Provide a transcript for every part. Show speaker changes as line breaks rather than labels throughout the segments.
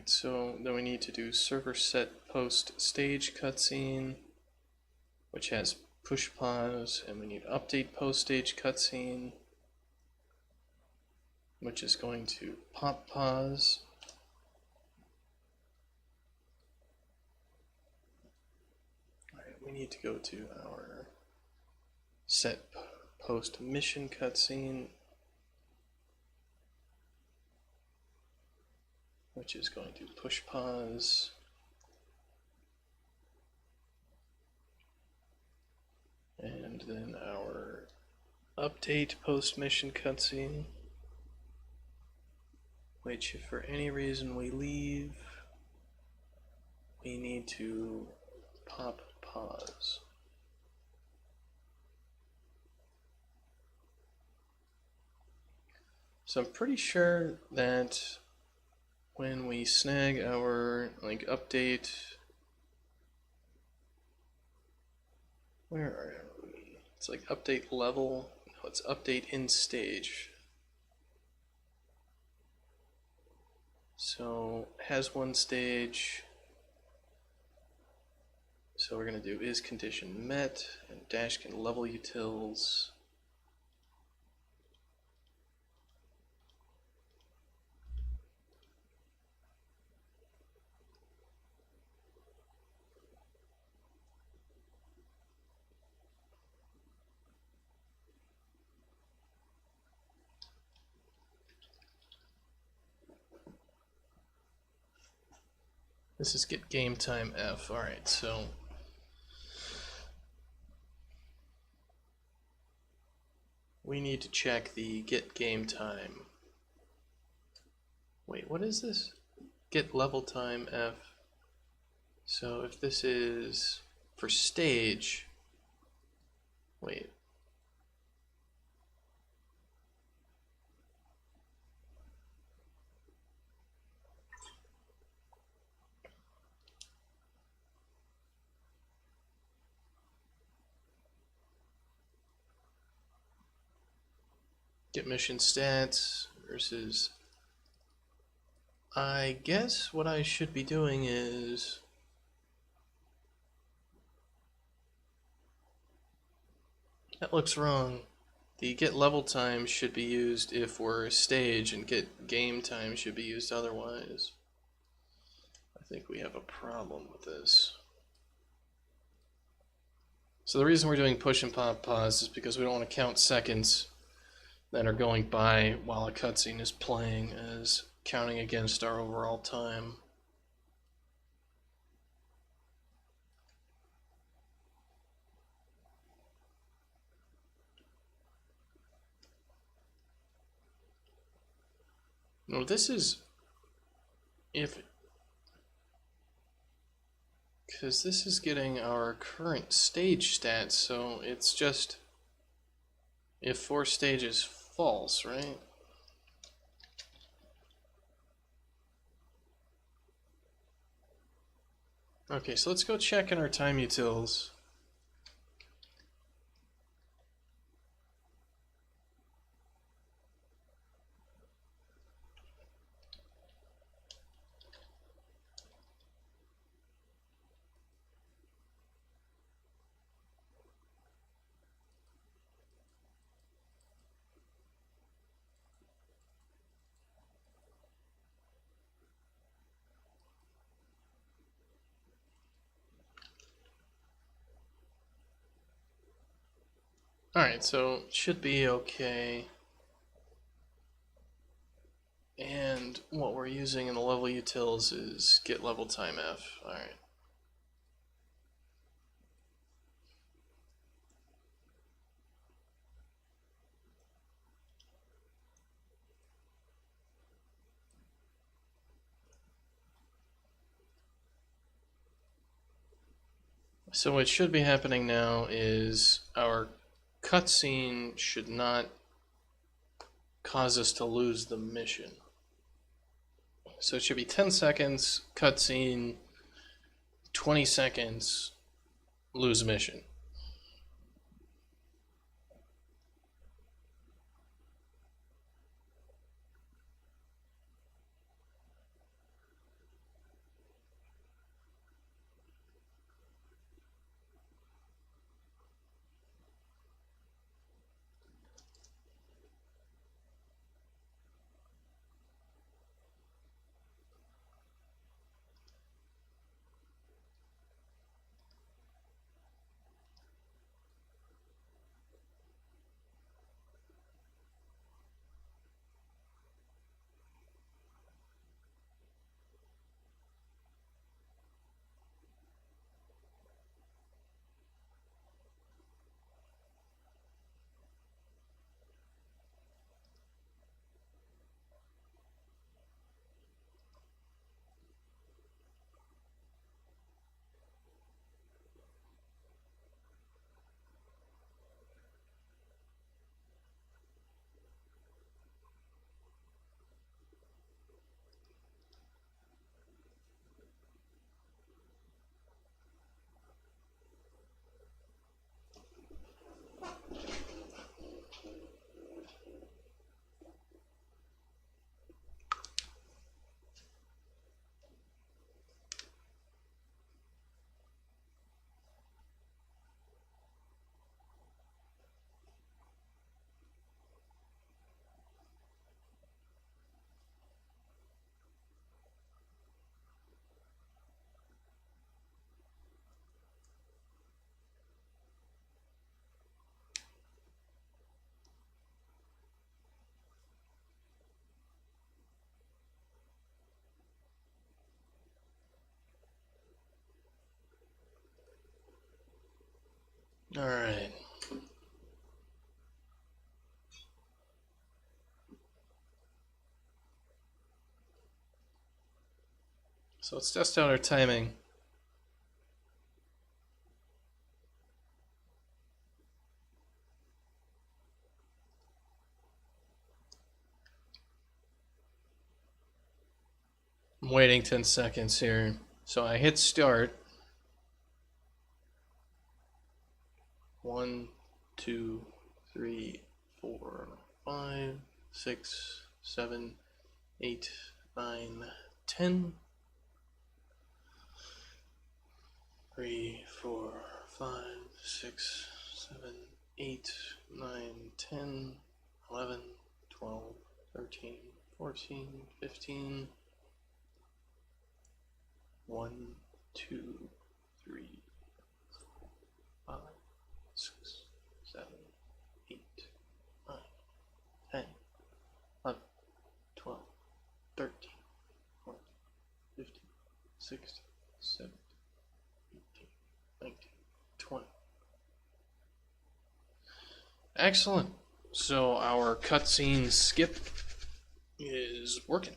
Alright, so then we need to do server set post stage cutscene, which has push pause, and we need update post stage cutscene, which is going to pop pause. Alright, we need to go to our set post mission cutscene, which is going to push pause. And then our update post mission cutscene, which if for any reason we leave, we need to pop pause. So I'm pretty sure that when we snag our update, where are we? It's like update level. No, it's update in stage. So has one stage. So we're gonna do is condition met and Dashkin level utils. This is get game time F. Alright, so we need to check the get game time. Wait, what is this? Get level time F. So if this is for stage, wait. Get mission stats versus, I guess what I should be doing is that looks wrong. The get level time should be used if we're stage, and get game time should be used otherwise. I think we have a problem with this. So the reason we're doing push and pop pause is because we don't want to count seconds that are going by while a cutscene is playing as counting against our overall time. No, this is because this is getting our current stage stats, so it's just if 4 stage is false, right? Okay, so let's go check in our time utils. Alright, so it should be okay. And what we're using in the level utils is get level time F. Alright. So what should be happening now is our cutscene should not cause us to lose the mission. So it should be 10 seconds, cutscene, 20 seconds, lose mission. All right. So let's test out our timing. I'm waiting 10 seconds here. So I hit start. 1, 2, 3, 4, 5, 6, 7, 8, 9, 10. 3, 4, 5, 6, 7, 8, 9, 10, 11, 12, 13, 14, 15. 1, 2, 3, 4, 5, 6, 7, 8, 9, 10, 11, 12, 13, 14, 15, 16, 17, 18, 19, 20. Excellent. So our cutscene skip is working.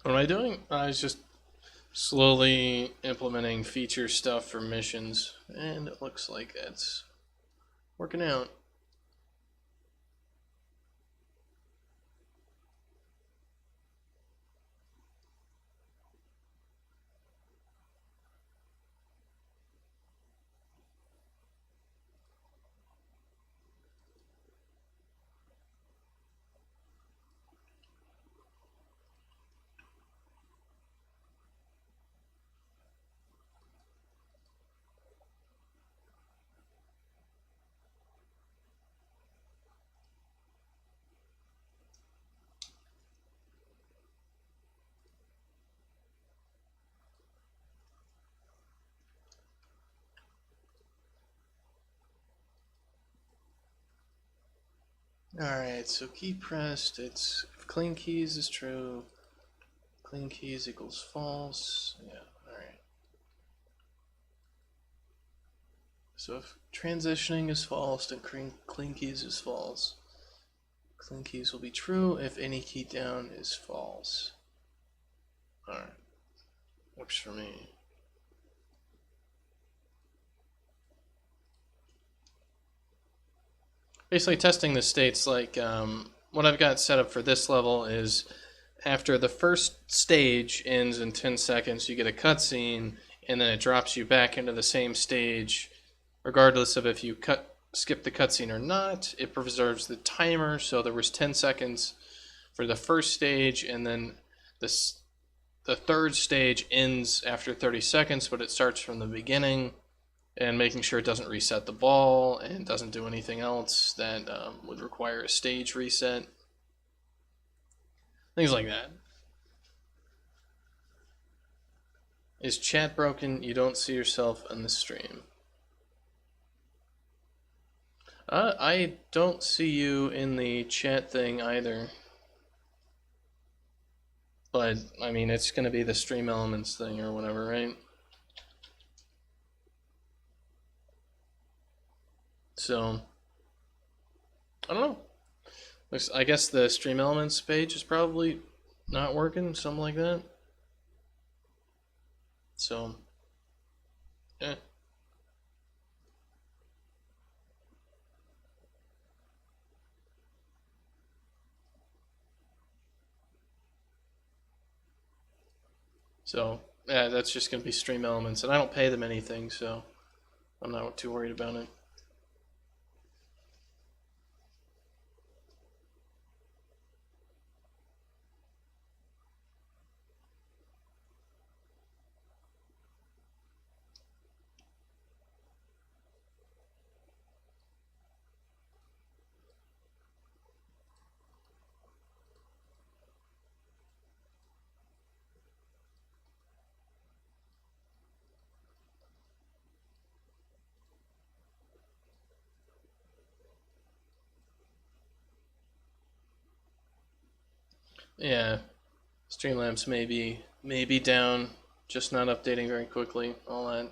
What am I doing? I was just slowly implementing feature stuff for missions, and it looks like it's working out. Alright, so key pressed, it's if clean keys is true, clean keys equals false. Yeah, alright. So if transitioning is false, then clean keys is false. Clean keys will be true if any key down is false. Alright. Works for me. Basically testing the states, like what I've got set up for this level is after the first stage ends in 10 seconds, you get a cutscene, and then it drops you back into the same stage, regardless of if you skip the cutscene or not. It preserves the timer, so there was 10 seconds for the first stage, and then the third stage ends after 30 seconds, but it starts from the beginning, and making sure it doesn't reset the ball and doesn't do anything else that would require a stage reset. Things like that. Is chat broken? You don't see yourself on the stream. I don't see you in the chat thing either. But, I mean, it's going to be the stream elements thing or whatever, right? So I don't know. I guess the Stream Elements page is probably not working, something like that. So, yeah. So, yeah, that's just going to be Stream Elements, and I don't pay them anything, so I'm not too worried about it. Yeah, Streamlabs may be down, just not updating very quickly. All that.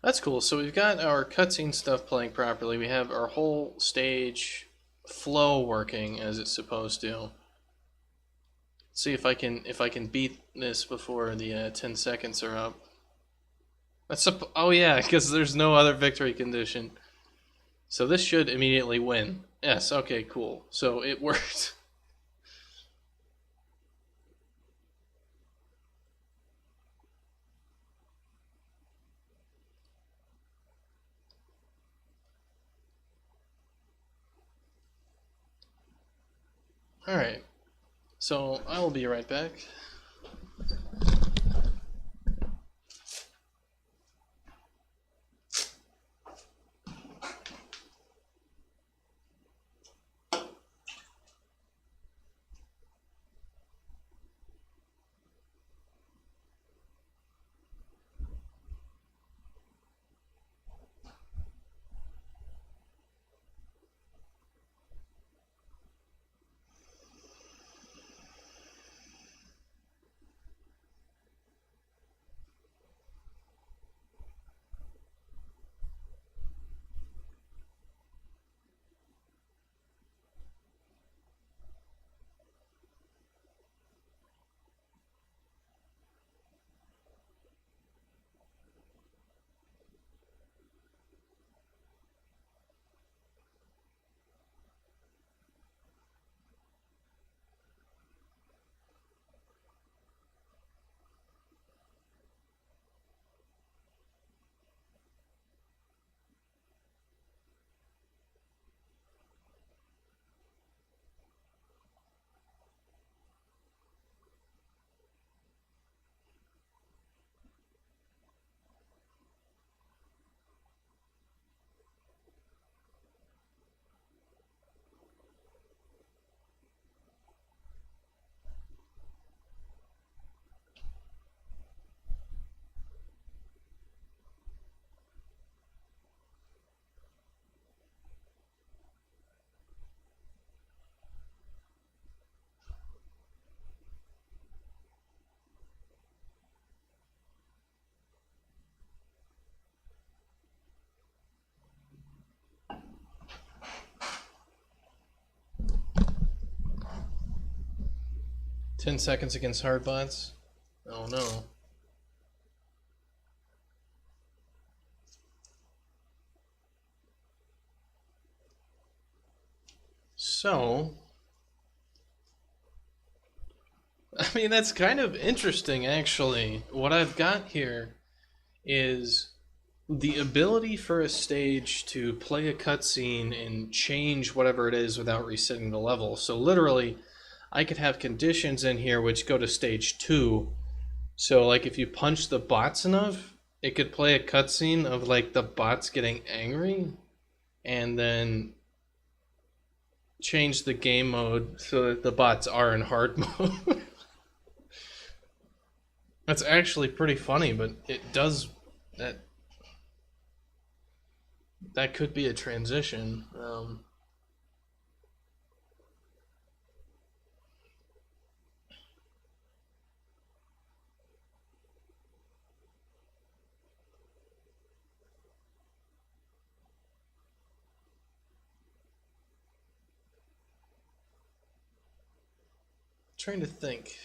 That's cool. So we've got our cutscene stuff playing properly. We have our whole stage flow working as it's supposed to. See if I can beat this before the 10 seconds are up. Oh yeah, because there's no other victory condition. So this should immediately win. Yes. Okay. Cool. So it worked. All right. So I will be right back. 10 seconds against hardbots. Oh no. So, I mean, that's kind of interesting, actually. What I've got here is the ability for a stage to play a cutscene and change whatever it is without resetting the level. So, literally, I could have conditions in here which go to stage 2. So, like, if you punch the bots enough, it could play a cutscene of, like, the bots getting angry, and then change the game mode so that the bots are in hard mode. That's actually pretty funny, but it does that could be a transition. trying to think.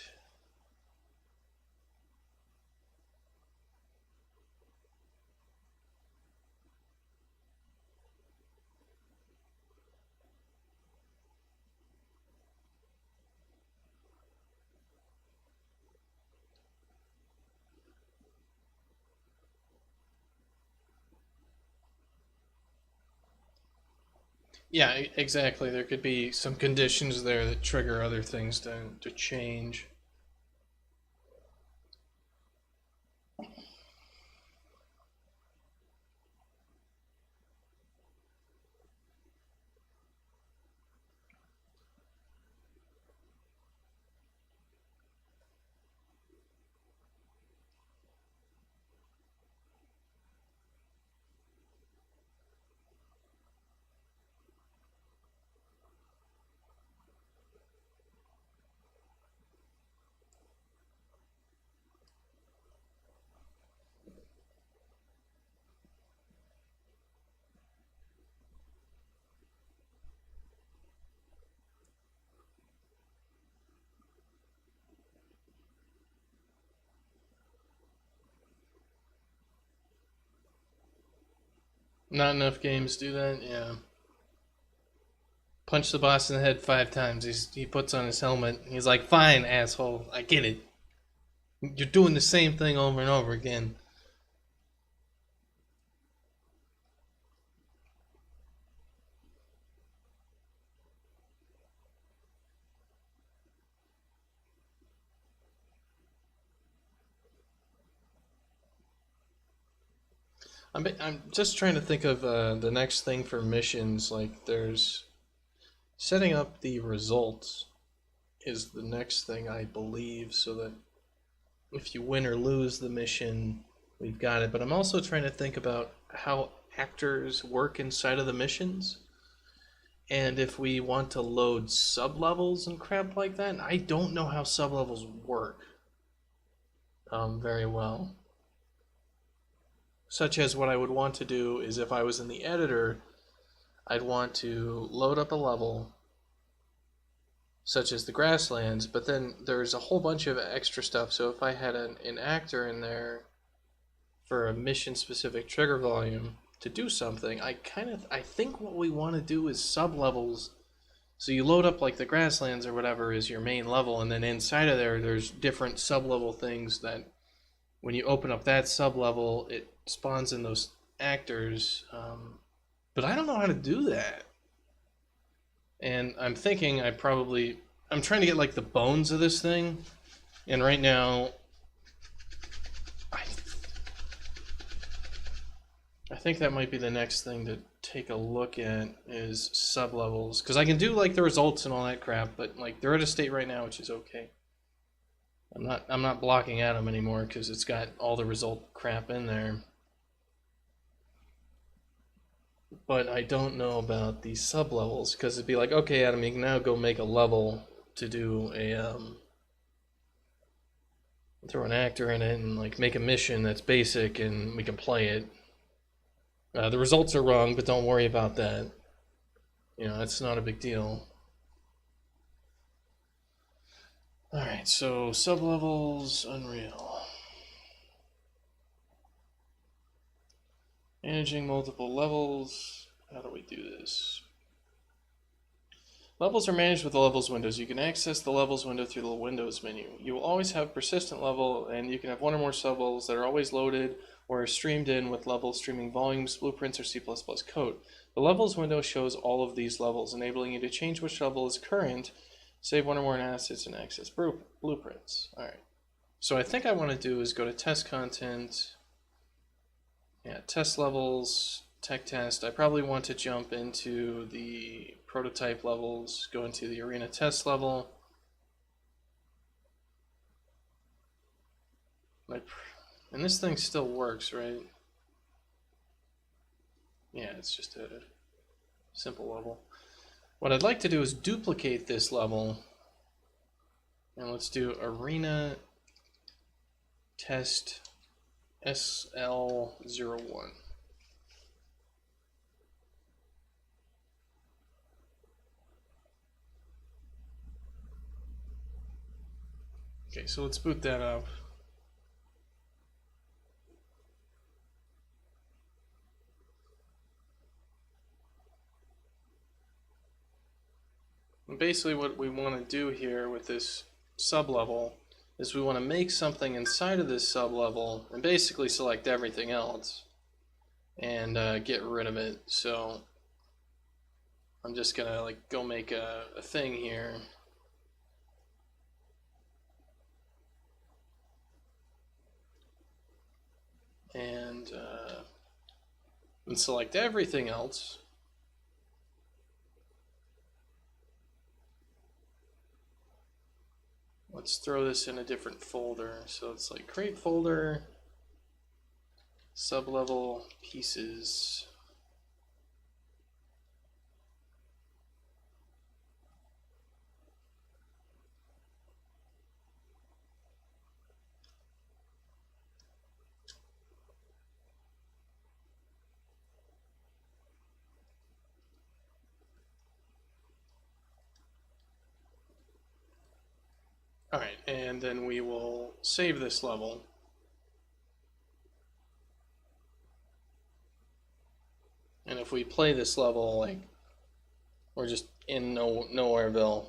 Yeah, exactly. There could be some conditions there that trigger other things to change. Not enough games do that. Yeah. Punch the boss in the head 5 times. He puts on his helmet. He's like, "Fine, asshole. I get it. You're doing the same thing over and over again." I'm just trying to think of the next thing for missions. Like, there's setting up the results is the next thing, I believe, so that if you win or lose the mission, we've got it. But I'm also trying to think about how actors work inside of the missions, and if we want to load sub-levels and crap like that. I don't know how sub-levels work very well. Such as what I would want to do is, if I was in the editor, I'd want to load up a level such as the grasslands, but then there's a whole bunch of extra stuff. So if I had an actor in there for a mission specific trigger volume to do something, I think what we want to do is sub levels. So you load up like the grasslands or whatever is your main level, and then inside of there's different sub level things that when you open up that sub level, it spawns in those actors. But I don't know how to do that. And I'm thinking I'm trying to get like the bones of this thing. And right now, I think that might be the next thing to take a look at is sub-levels. Because I can do like the results and all that crap, but like they're at a state right now which is okay. I'm not blocking at them anymore because it's got all the result crap in there. But I don't know about these sub-levels, because it'd be like, okay, Adam, you can now go make a level to do a throw an actor in it and like make a mission that's basic and we can play it. The results are wrong, but don't worry about that. You know, it's not a big deal. Alright, so sub-levels, Unreal. Managing multiple levels. How do we do this? Levels are managed with the Levels windows. You can access the Levels window through the Windows menu. You will always have persistent level, and you can have one or more sub-levels that are always loaded or are streamed in with levels streaming volumes, blueprints, or C++ code. The Levels window shows all of these levels, enabling you to change which level is current, save one or more assets, and access blueprints. Alright. So I think I want to do is go to Test Content, Test Levels, Tech Test. I probably want to jump into the prototype levels, go into the arena test level. And this thing still works, right? Yeah, it's just a simple level. What I'd like to do is duplicate this level, and let's do arena test SL01. Okay, so let's boot that up. And basically what we want to do here with this sublevel is we want to make something inside of this sublevel and basically select everything else and get rid of it. So I'm just gonna like go make a thing here. And select everything else. Let's throw this in a different folder. So it's like create folder, sublevel pieces. Alright, and then we will save this level. And if we play this level, like, we're just in nowhereville.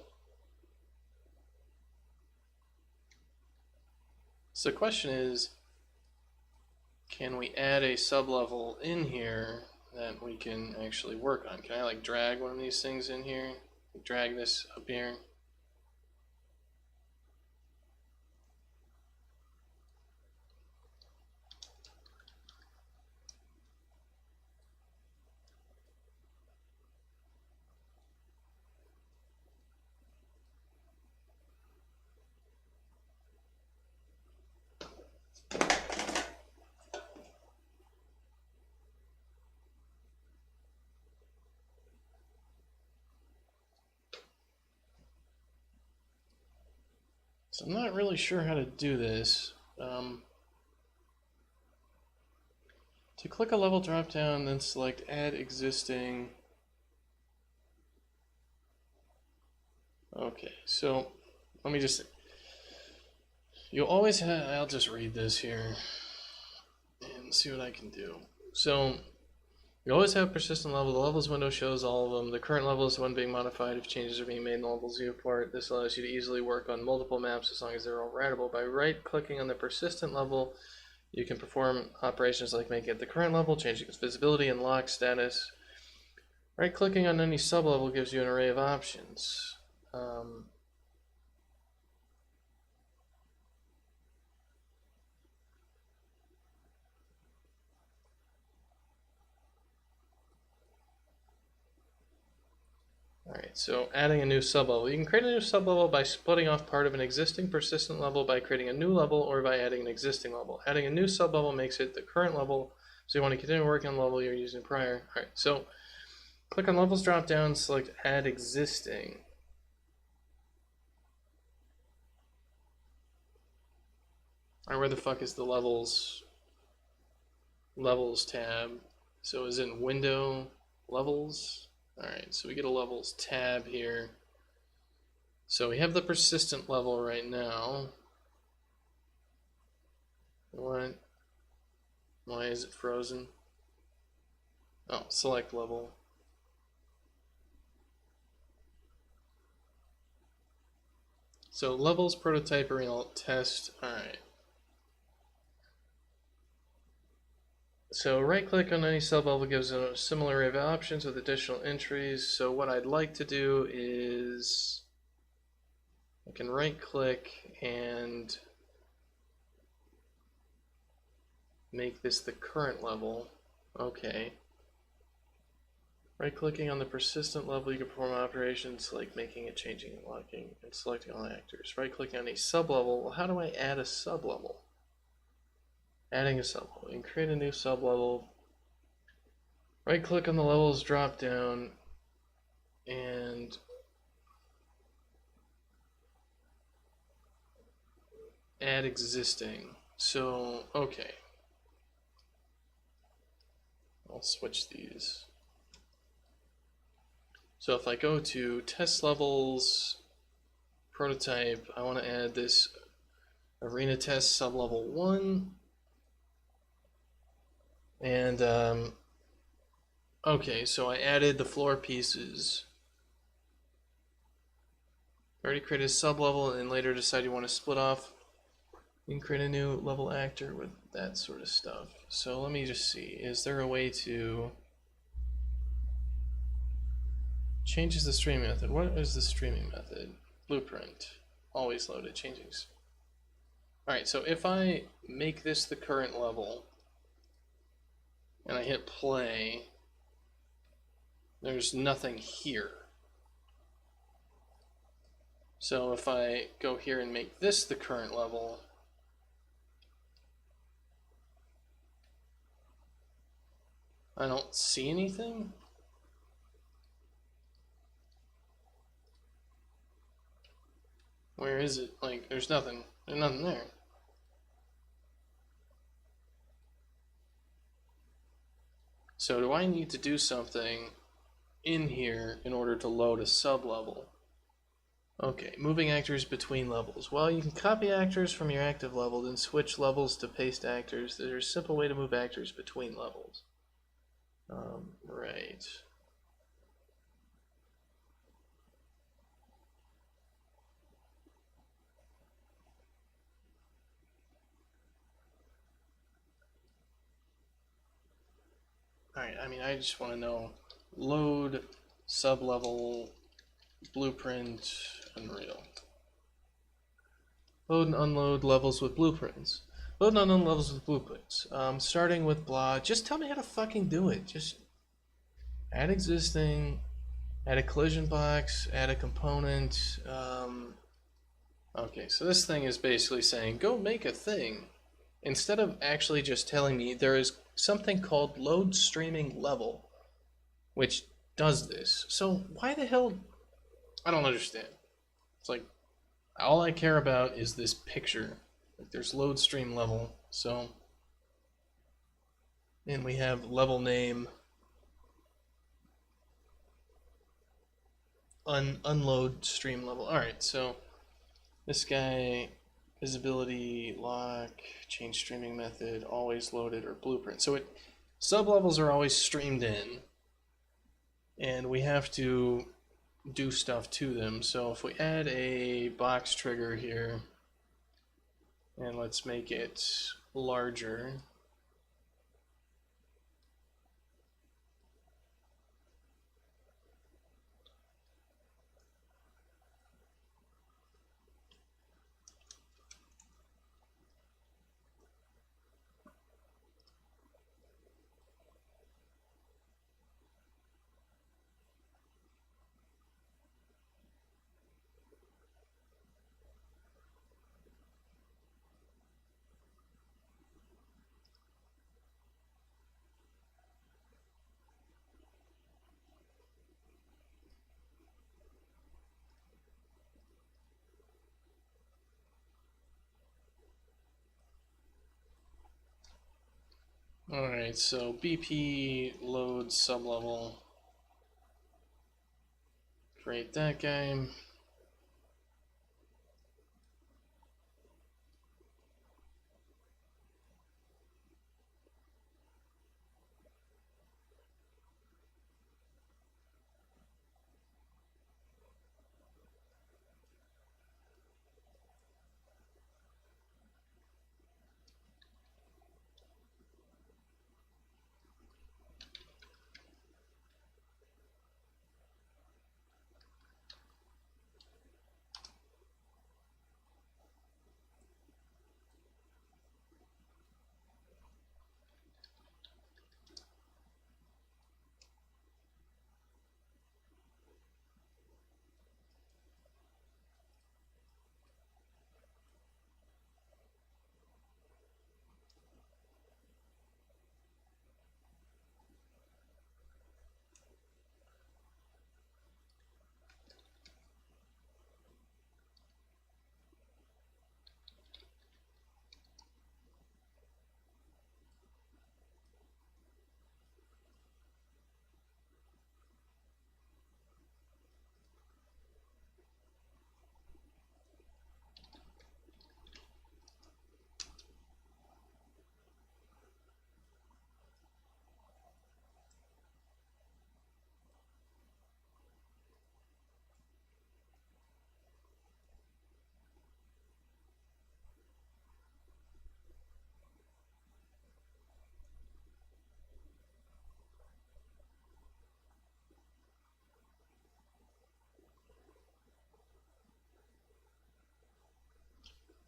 So the question is, can we add a sublevel in here that we can actually work on? Can I like drag one of these things in here? Drag this up here? So I'm not really sure how to do this. To click a level drop down, then select add existing. Okay, so let me just, you'll always have, I'll just read this here and see what I can do. So you always have persistent level. The levels window shows all of them. The current level is the one being modified if changes are being made in the levels viewport. This allows you to easily work on multiple maps as long as they're all writable. By right-clicking on the persistent level, you can perform operations like making it the current level, changing its visibility and lock status. Right-clicking on any sublevel gives you an array of options. Alright, so adding a new sublevel. You can create a new sublevel by splitting off part of an existing persistent level, by creating a new level, or by adding an existing level. Adding a new sublevel makes it the current level, so you want to continue working on the level you're using prior. Alright, so click on Levels drop down, select Add Existing. Alright, where the fuck is the Levels tab? So is it in Window, Levels? Alright, so we get a Levels tab here. So we have the persistent level right now. What? Why is it frozen? Oh, select level. So levels, prototype, arena, test. Alright. So right click on any sublevel gives a similar array of options with additional entries. So what I'd like to do is I can right click and make this the current level. Okay. Right clicking on the persistent level, you can perform operations like making it, changing, and locking, and selecting all actors. Right clicking on a sublevel. Well, how do I add a sublevel? Adding a sublevel. You can create a new sublevel. Right click on the levels drop down and add existing. So, okay. I'll switch these. So if I go to test levels, prototype, I want to add this Arena test sublevel 1. And, okay, so I added the floor pieces. Already created a sublevel and later decide you want to split off. You can create a new level actor with that sort of stuff. So let me just see. Is there a way to... Changes the streaming method. What is the streaming method? Blueprint. Always loaded. Changing. Alright, so if I make this the current level and I hit play, there's nothing here. So if I go here and make this the current level, I don't see anything. Where is it? Like, there's nothing. There's nothing there. So do I need to do something in here in order to load a sub-level? Okay, moving actors between levels. Well, you can copy actors from your active level, then switch levels to paste actors. There's a simple way to move actors between levels. Right. Alright, I mean, I just want to know, load sub-level blueprint Unreal. Load and unload levels with blueprints. Load and unload levels with blueprints. Starting with blah, just tell me how to fucking do it. Just add existing, add a collision box, add a component. Okay, so this thing is basically saying, go make a thing. Instead of actually just telling me there is something called load streaming level, which does this. So why the hell? I don't understand. It's like, all I care about is this picture. Like, there's load stream level, so. And we have level name. Unload stream level. Alright, so this guy, visibility, lock, change streaming method, always loaded, or blueprint. So sub-levels are always streamed in, and we have to do stuff to them. So if we add a box trigger here, and let's make it larger. Alright, so BP load sublevel. Create that guy.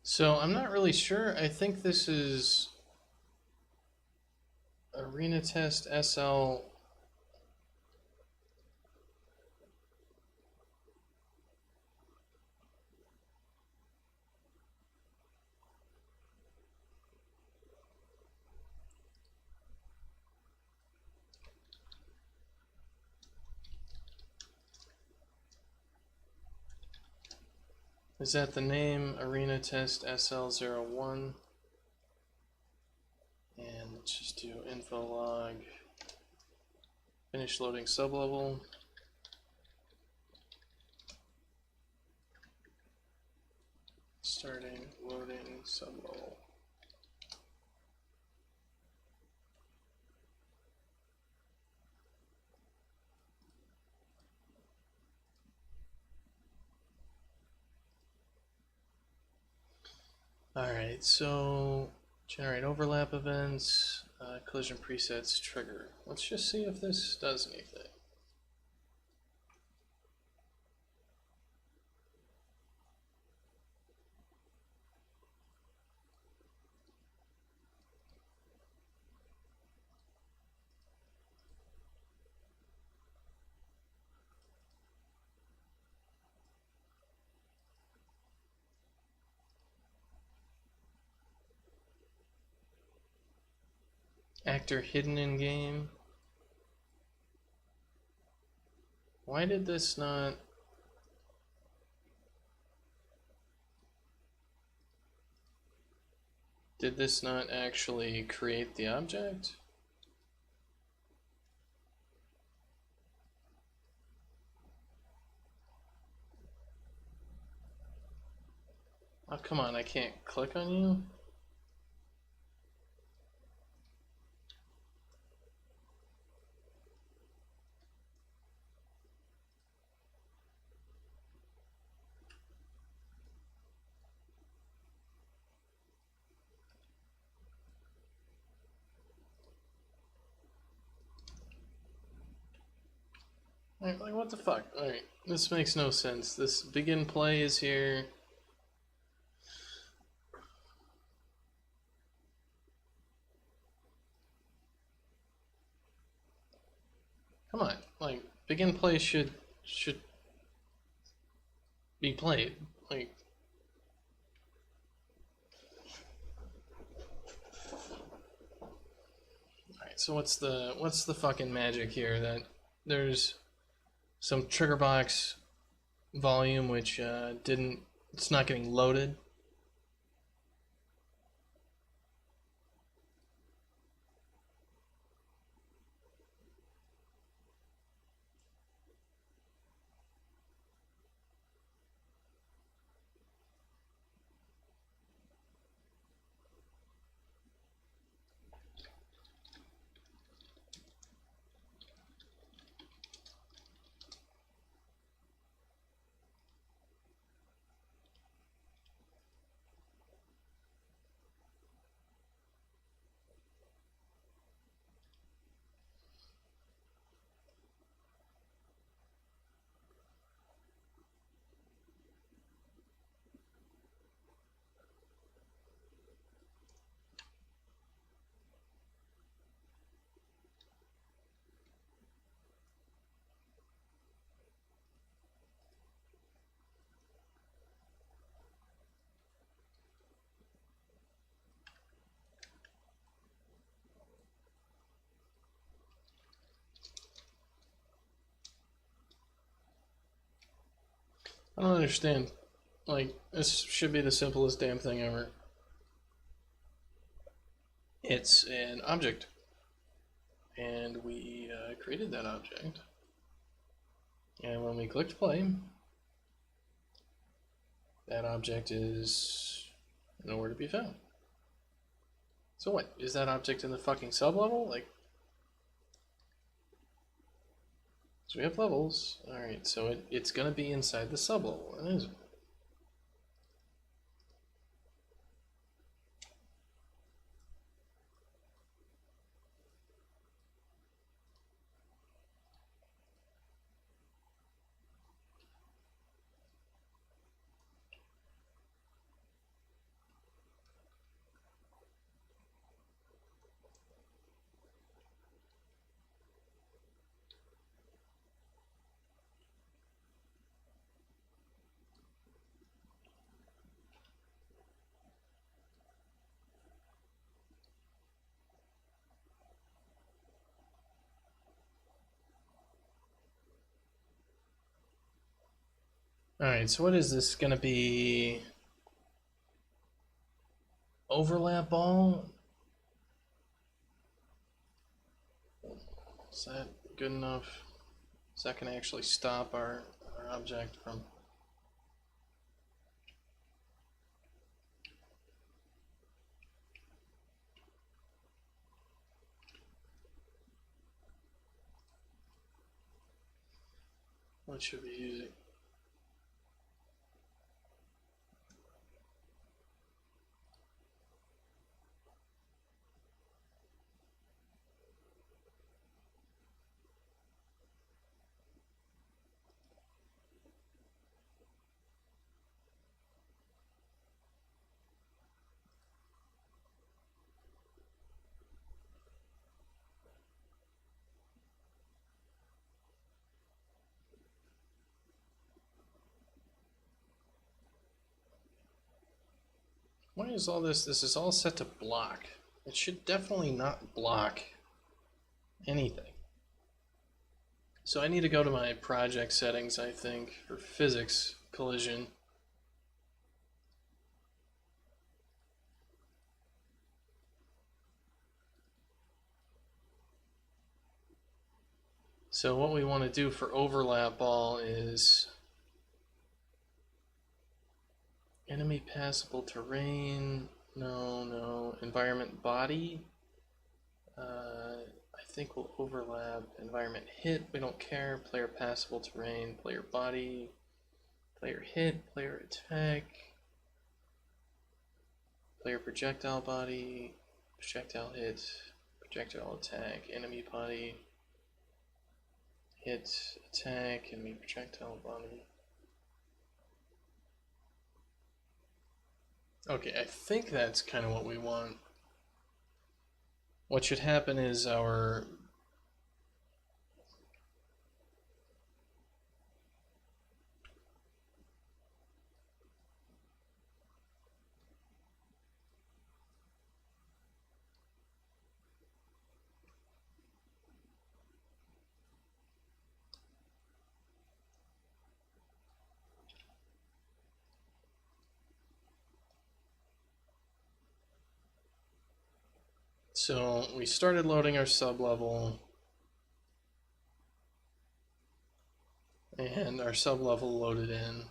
So I'm not really sure. I think this is Arena Test SL. Is that the name? Arena Test SL01. And let's just do info log. Finish loading sublevel. Starting loading sublevel. Alright, so generate overlap events, collision presets trigger. Let's just see if this does anything. Actor hidden in game. Why did this not... Did this not actually create the object? Oh, come on, I can't click on you? Like, what the fuck? Alright, this makes no sense. This begin play is here. Come on, like, begin play should be played. Like, alright, so what's the fucking magic here? That there's some trigger box volume which it's not getting loaded. I don't understand. Like, this should be the simplest damn thing ever. It's an object. And we created that object. And when we clicked play, that object is nowhere to be found. So what? Is that object in the fucking sublevel? Like, so we have levels. Alright, so it's gonna be inside the sublevel, is it? Alright, so what is this going to be? Overlap ball? Is that good enough? Is that going to actually stop our object from... What should we use it? Why is all this? This is all set to block. It should definitely not block anything. So I need to go to my project settings, I think, for physics collision. So what we want to do for overlap ball is enemy passable terrain. No. Environment body. I think we'll overlap environment hit. We don't care. Player passable terrain. Player body. Player hit. Player attack. Player projectile body. Projectile hit. Projectile attack. Enemy body. Hit. Attack. Enemy projectile body. Okay, I think that's kind of what we want. What should happen is our so we started loading our sublevel, and our sublevel loaded in.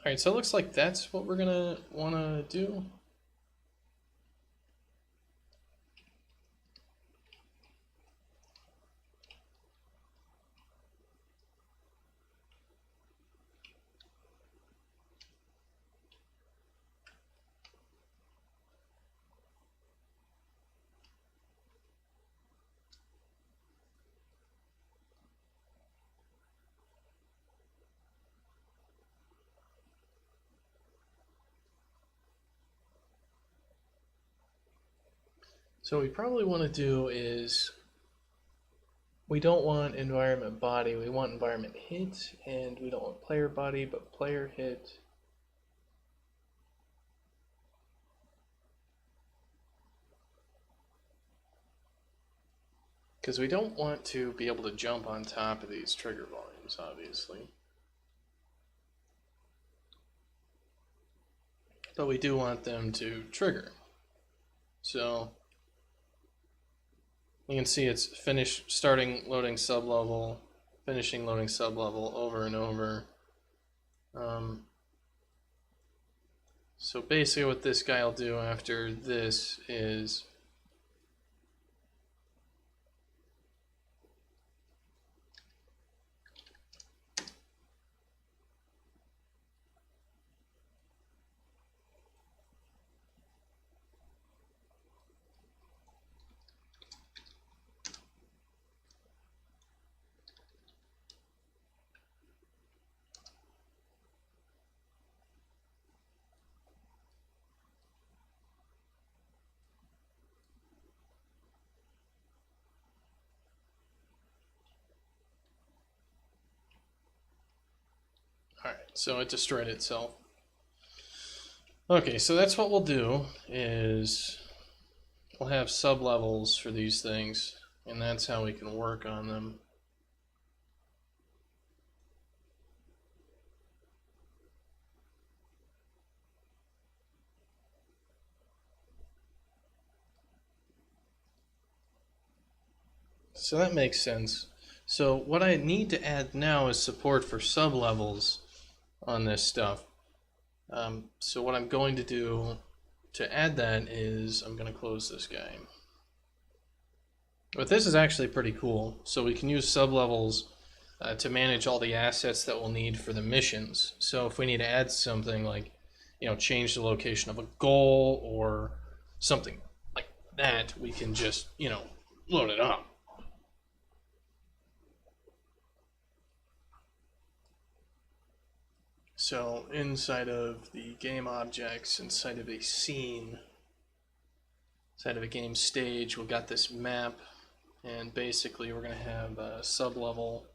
Alright, so it looks like that's what we're gonna wanna do. So what we probably want to do is, we don't want environment body, we want environment hit, and we don't want player body, but player hit. Because we don't want to be able to jump on top of these trigger volumes, obviously. But we do want them to trigger. So you can see it's starting loading sublevel, finishing loading sublevel over and over. So basically what this guy will do after this is So it destroyed itself. Okay, so that's what we'll do, is we'll have sub-levels for these things, and that's how we can work on them. So that makes sense. So what I need to add now is support for sub-levels on this stuff. So what I'm going to do to add that is I'm going to close this guy. But this is actually pretty cool. So we can use sub-levels to manage all the assets that we'll need for the missions. So if we need to add something like, change the location of a goal or something like that, we can just, load it up. So inside of the game objects, inside of a scene, inside of a game stage, we've got this map, and basically we're going to have a sub-level.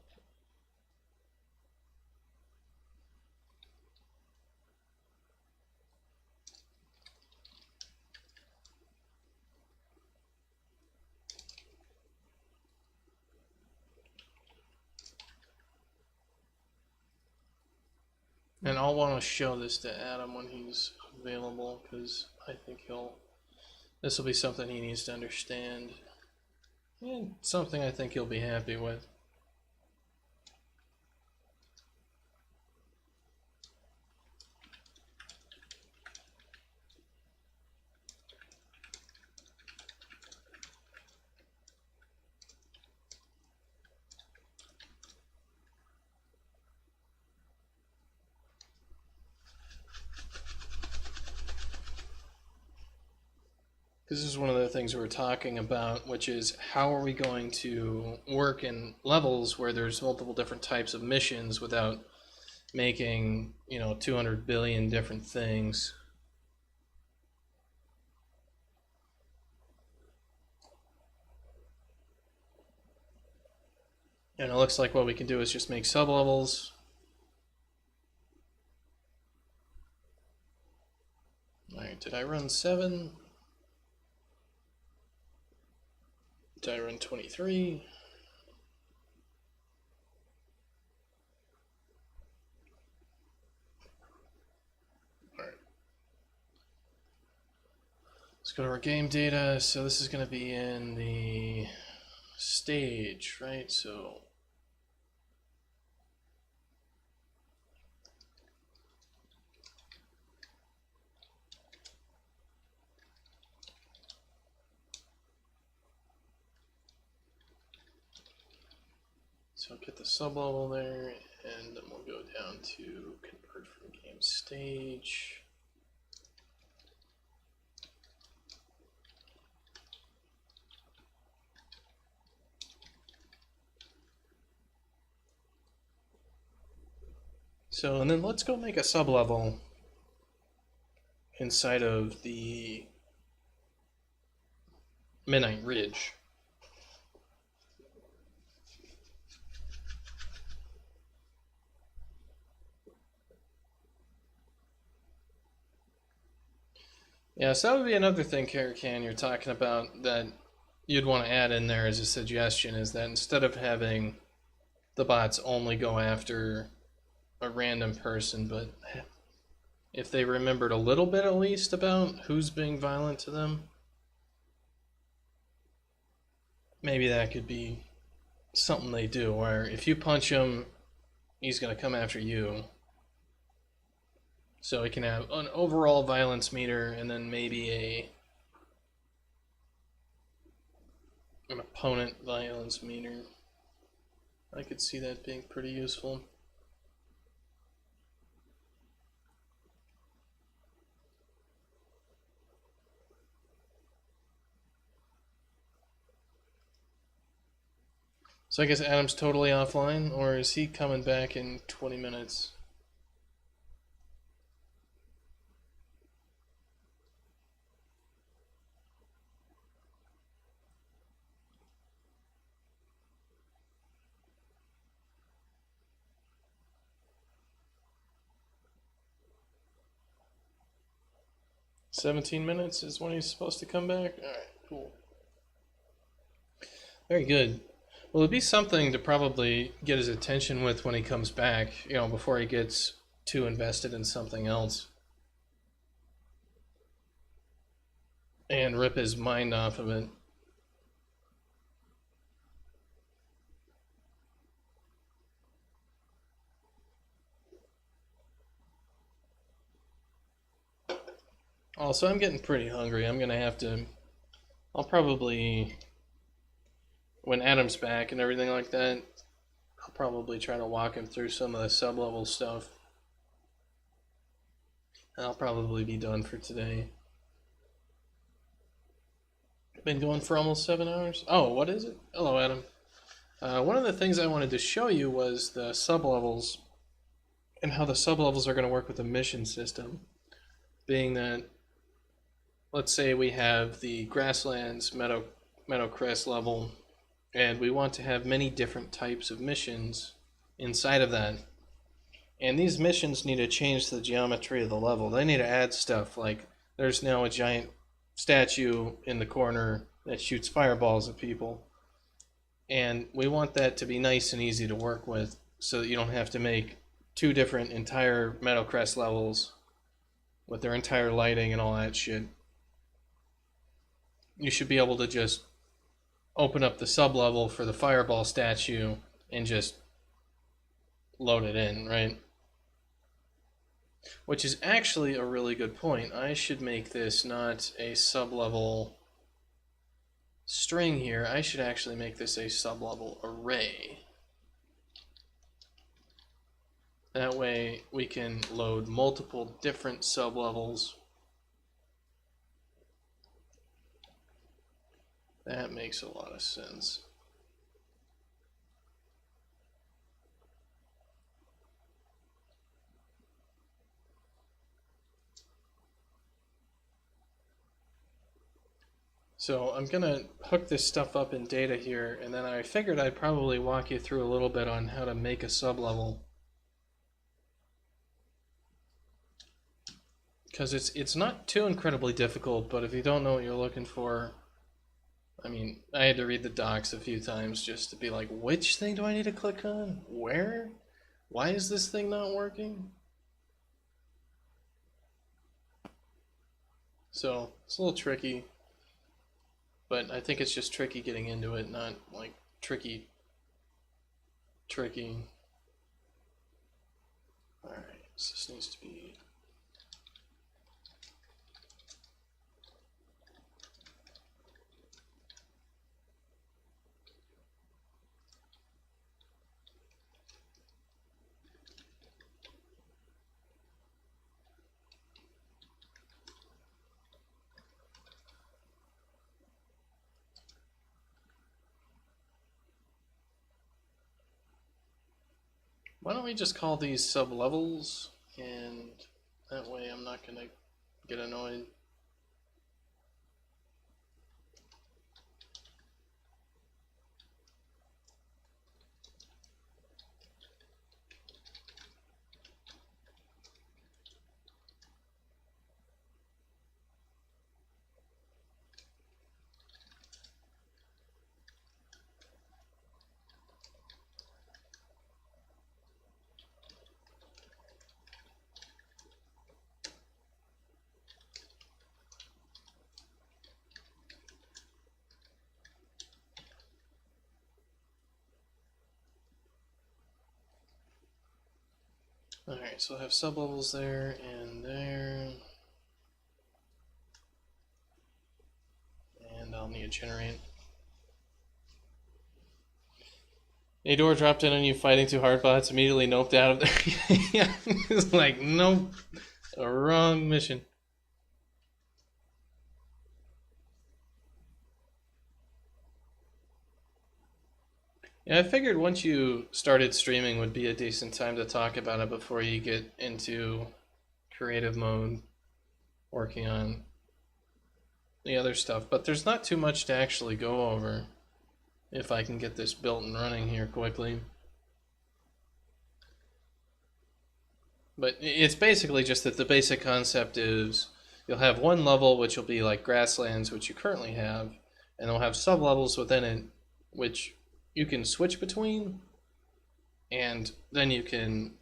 And I'll want to show this to Adam when he's available, because I think this will be something he needs to understand, and something I think he'll be happy with. This is one of the things we're talking about, which is how are we going to work in levels where there's multiple different types of missions without making, 200 billion different things. And it looks like what we can do is just make sub-levels. Alright, did I run 7? Did I run 23? Alright. Let's go to our game data. So this is going to be in the stage, right? So get the sublevel there, and then we'll go down to convert from game stage. So, and then let's go make a sublevel inside of the Midnight Ridge. Yeah, so that would be another thing, Karakan, you're talking about that you'd want to add in there as a suggestion, is that instead of having the bots only go after a random person, but if they remembered a little bit at least about who's being violent to them, maybe that could be something they do, where if you punch him, he's going to come after you. So we can have an overall violence meter and then maybe an opponent violence meter. I could see that being pretty useful. So I guess Adam's totally offline, or is he coming back in 20 minutes? 17 minutes is when he's supposed to come back? Alright, cool. Very good. Well, it'd be something to probably get his attention with when he comes back, before he gets too invested in something else. And rip his mind off of it. Also, I'm getting pretty hungry. I'll probably, when Adam's back and everything like that, I'll probably try to walk him through some of the sub-level stuff. And I'll probably be done for today. Been going for almost 7 hours. Oh, what is it? Hello, Adam. One of the things I wanted to show you was the sub-levels and how the sub-levels are going to work with the mission system. Being that, let's say we have the grasslands meadowcrest level, and we want to have many different types of missions inside of that. And these missions need to change the geometry of the level. They need to add stuff like there's now a giant statue in the corner that shoots fireballs at people. And we want that to be nice and easy to work with so that you don't have to make 2 different entire meadowcrest levels with their entire lighting and all that shit. You should be able to just open up the sub-level for the fireball statue and just load it in, right? Which is actually a really good point. I should make this not a sub-level string here. I should actually make this a sub-level array. That way we can load multiple different sub-levels. That makes a lot of sense. So I'm going to hook this stuff up in data here, and then I figured I'd probably walk you through a little bit on how to make a sublevel. Because it's not too incredibly difficult, but if you don't know what you're looking for, I mean, I had to read the docs a few times just to be like, which thing do I need to click on? Where? Why is this thing not working? So, it's a little tricky. But I think it's just tricky getting into it, not like tricky. Alright, so this needs to be... Why don't we just call these sub-levels, and that way I'm not going to get annoyed. Alright, so I have sublevels there and there. And I'll need to generate. A door dropped in on you fighting too hard, bots immediately noped out of there. Yeah, it's like, nope, a wrong mission. Yeah, I figured once you started streaming would be a decent time to talk about it before you get into creative mode, working on the other stuff. But there's not too much to actually go over if I can get this built and running here quickly. But it's basically just that the basic concept is you'll have one level which will be like grasslands, which you currently have, and they'll have sublevels within it, which you can switch between, and then you can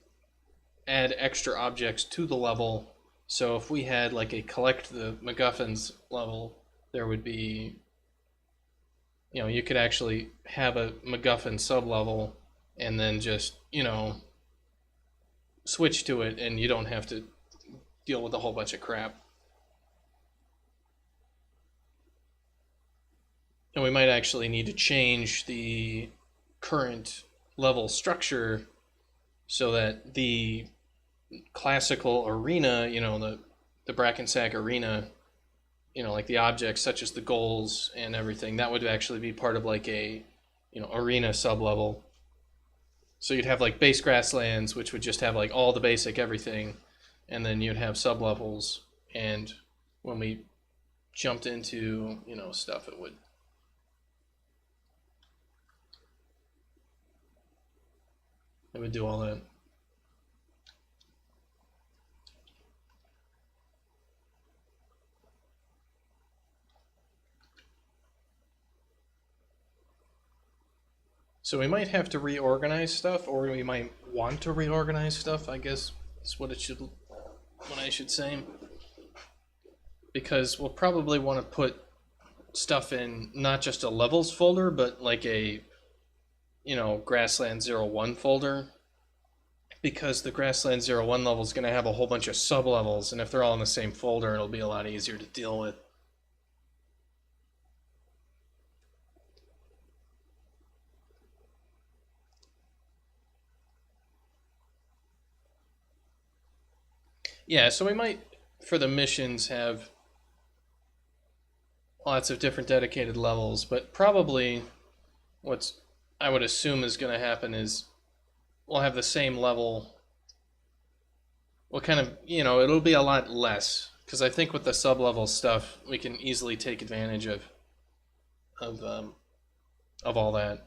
add extra objects to the level. So if we had like a collect the MacGuffins level, there would be, you could actually have a MacGuffin sublevel and then just, switch to it, and you don't have to deal with a whole bunch of crap. And we might actually need to change the current level structure so that the classical arena, the Brackensack arena, like the objects such as the goals and everything, that would actually be part of like a, arena sublevel. So you'd have like base grasslands, which would just have like all the basic everything, and then you'd have sublevels. And when we jumped into, stuff, it would do all that. So we might have to reorganize stuff, or we might want to reorganize stuff, I guess is what I should say. Because we'll probably want to put stuff in not just a levels folder, but like a, Grassland 01 folder. Because the Grassland 01 level is going to have a whole bunch of sub-levels, and if they're all in the same folder, it'll be a lot easier to deal with. Yeah, so we might, for the missions, have lots of different dedicated levels, but probably what's I would assume is going to happen is we'll have the same level. We'll kind of, it'll be a lot less, because I think with the sub-level stuff, we can easily take advantage of all that.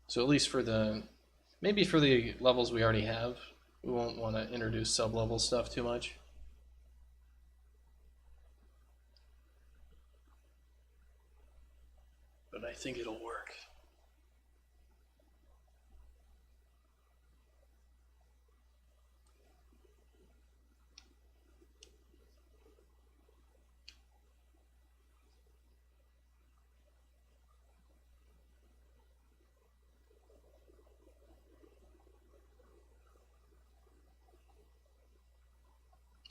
So at least maybe for the levels we already have, we won't want to introduce sub-level stuff too much. But I think it'll work.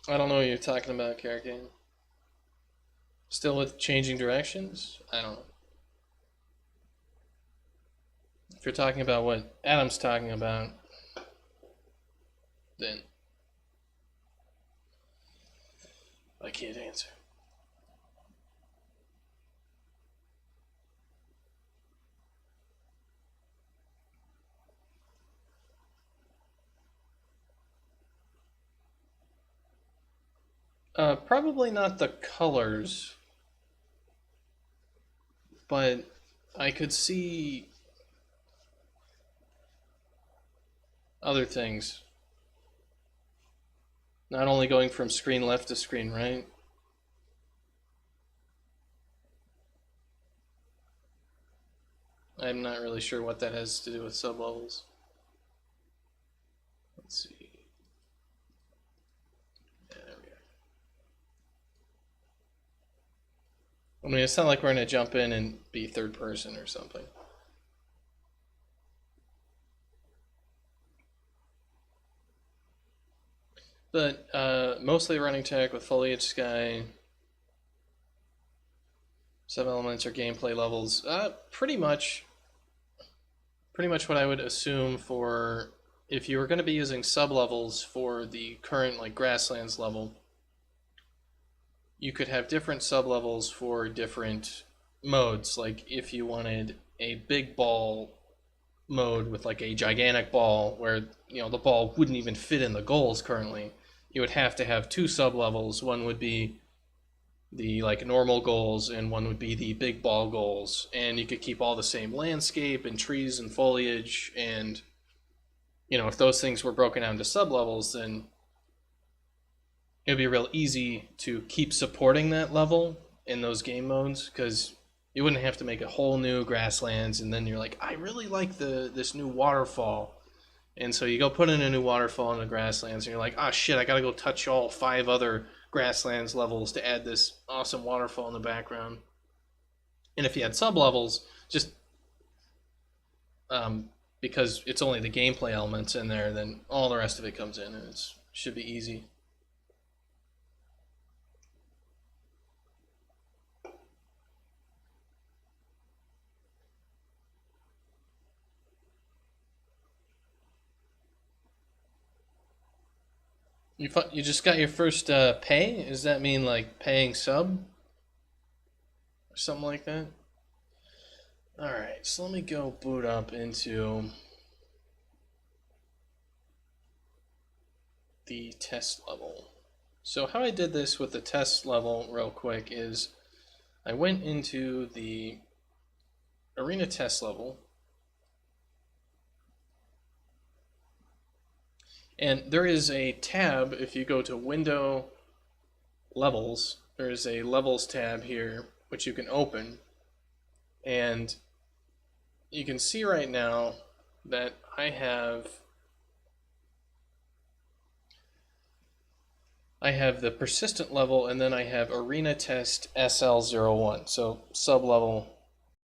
I don't know what you're talking about, Carricane. Still with changing directions? I don't know. If you're talking about what Adam's talking about, then I can't answer. Probably not the colors, but I could see other things. Not only going from screen left to screen right. I'm not really sure what that has to do with sublevels. Let's see. I mean, it's not like we're going to jump in and be third person or something. But mostly running tech with foliage sky, sub-elements or gameplay levels. Pretty much what I would assume for if you were going to be using sub-levels for the current like grasslands level. You could have different sub-levels for different modes. Like if you wanted a big ball mode with like a gigantic ball where the ball wouldn't even fit in the goals currently, you would have to have two sub-levels. One would be the like normal goals and one would be the big ball goals, and you could keep all the same landscape and trees and foliage, and if those things were broken down to sub-levels, then it'd be real easy to keep supporting that level in those game modes, because you wouldn't have to make a whole new grasslands, and then you're like, I really like this new waterfall, and so you go put in a new waterfall in the grasslands, and you're like, oh shit, I gotta go touch all 5 other grasslands levels to add this awesome waterfall in the background. And if you had sub levels, just because it's only the gameplay elements in there, then all the rest of it comes in, and it should be easy. You just got your first pay? Does that mean like paying sub or something like that? All right, so let me go boot up into the test level. So how I did this with the test level real quick is I went into the arena test level, and there is a tab. If you go to window levels, there is a levels tab here which you can open, and you can see right now that I have the persistent level, and then I have arena test SL01, so sub level